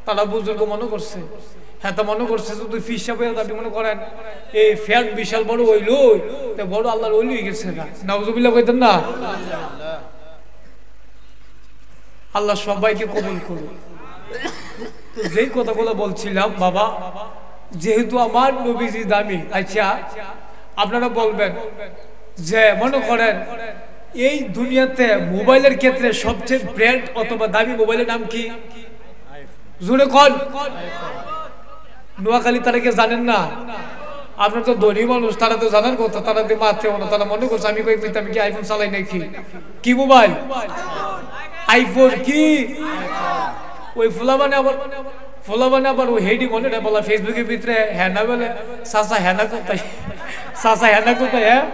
তারা বুজুর্গ মনে করছে, হ্যাঁ তা মনে করছে শুধু ফিসাব দাবি মনে করেন এই ফ্যাট বিশাল বড় হইল, বড় আল্লাহর ওলি হয়ে গেছে না, নাউজুবিল্লাহ কইতেন না। আল্লাহ সবাইকে কবুল করুন। তো যেই কথাগুলো বলছিলাম বাবা, যেহেতু আমার নবীজি দামি, আচ্ছা আপনারা বলবেন যে মনে করেন এই দুনিয়াতে মোবাইলের ক্ষেত্রে সবচেয়ে ব্র্যান্ড অথবা দামি মোবাইলের নাম কি? জুড়ে কোন নোয়াখালী তারা কি জানেন না? আপনার তো ধনী মানুষ, তারা তো জানার কথা, তারা তো মারতে না, তারা মনে করছে আমি কই আমি কি আইফোন চালাই নাকি? কি মোবাইল? আইফোন। কি ওই ফুলাবানে আবার ওই হেডি মনে রে বলা ফেসবুকের ভিতরে হ্যানা বলে চাচা হ্যানা কোথায়, চাচা হ্যানা কোথায়, হ্যাঁ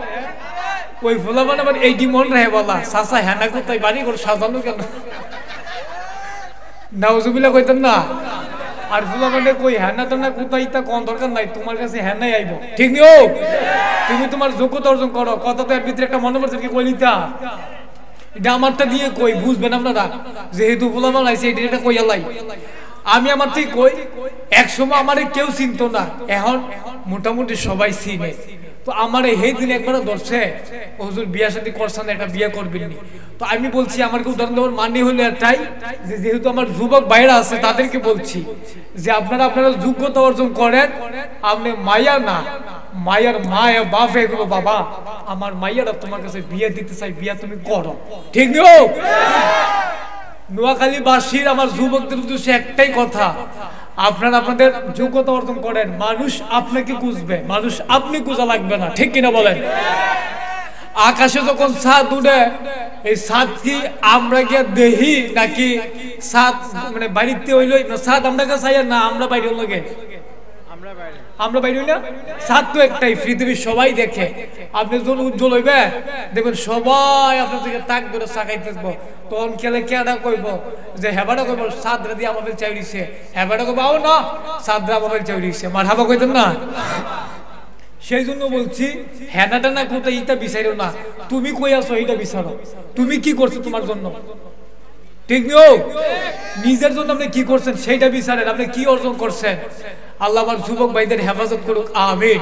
ওই ফুলাবানে আবার এইডি মন রে বলা চাচা হ্যানা কোথায়, বাড়ি ঘর সাজানো কেন? নাউজুবিল্লাহ কইতেন না। আর ফুলাবানে কই হ্যানা তো না কোথায়, তা কোন দরকার নাই, তোমার কাছে হ্যানাই আইব, ঠিক নিও, তুমি তোমার যোগ্যতা অর্জন করো। কথা তো এর ভিতরে একটা মনে পড়ছে কি কইলিতা, এটা আমারটা দিয়ে কই বুঝবেন আপনারা, যেহেতু ফুলাবান আইছে এটা কইয়া লাই। আমি আমার থেকে কই এক সময় আমারে কেউ চিনতো না, এখন মোটামুটি সবাই চিনে। তো আমার এই দিন একবার ধরছে হুজুর বিয়া শাদী করছেন, একটা বিয়ে করবেন নি। তো আমি বলছি আমার উদাহরণ দেওয়ার মানে হলো এটাই যে যেহেতু আমার যুবক ভাইরা আছে তাদেরকে বলছি যে আপনারা যোগ্যতা অর্জন করেন, আপনি মায়া না, মায়ের মায়া বাপ এগুলো বাবা, আমার মাইয়ারা তোমার কাছে বিয়ে দিতে চাই, বিয়া তুমি করো, ঠিক নিও। নোয়াখালীবাসীর আমার যুবকদের উদ্দেশ্যে একটাই কথা, আপনারা আপনাদের যোগ্যতা অর্জন করেন, মানুষ আপনাকে খুঁজবে, মানুষ আপনি খুঁজা লাগবে না, ঠিক কিনা বলেন? আকাশে যখন চাঁদ উঠে, এই চাঁদ কি আমরা গিয়ে দেখি নাকি চাঁদ মানে বাড়িতে হইল চাঁদ আমরা কাছে না আমরা বাইরে লাগে, আমরা বাইরে না, চাঁদ তো একটাই, পৃথিবীর সবাই দেখে। আপনি যখন উজ্জ্বল হইবে দেখবেন সবাই আপনার থেকে তাক ধরে চাকাই থাকবো, তখন খেলে কেডা কইব যে হেবাটা কইব চাঁদরা দিয়ে আমাদের চাইছে, হেবাটা কইব আও না চাঁদরা আমাদের চাইছে, মারহাবা কইতেন না। সেই জন্য বলছি হেনাটা না কোথায় ইটা বিচারো না, তুমি কই আছো এইটা বিচারো, তুমি কি করছো তোমার জন্য, ঠিক নিও। নিজের জন্য আপনি কি করছেন সেইটা বিচারেন, আপনি কি অর্জন করছেন। আল্লাহ আমার যুবক ভাইদের হেফাজত করুক, আমিন।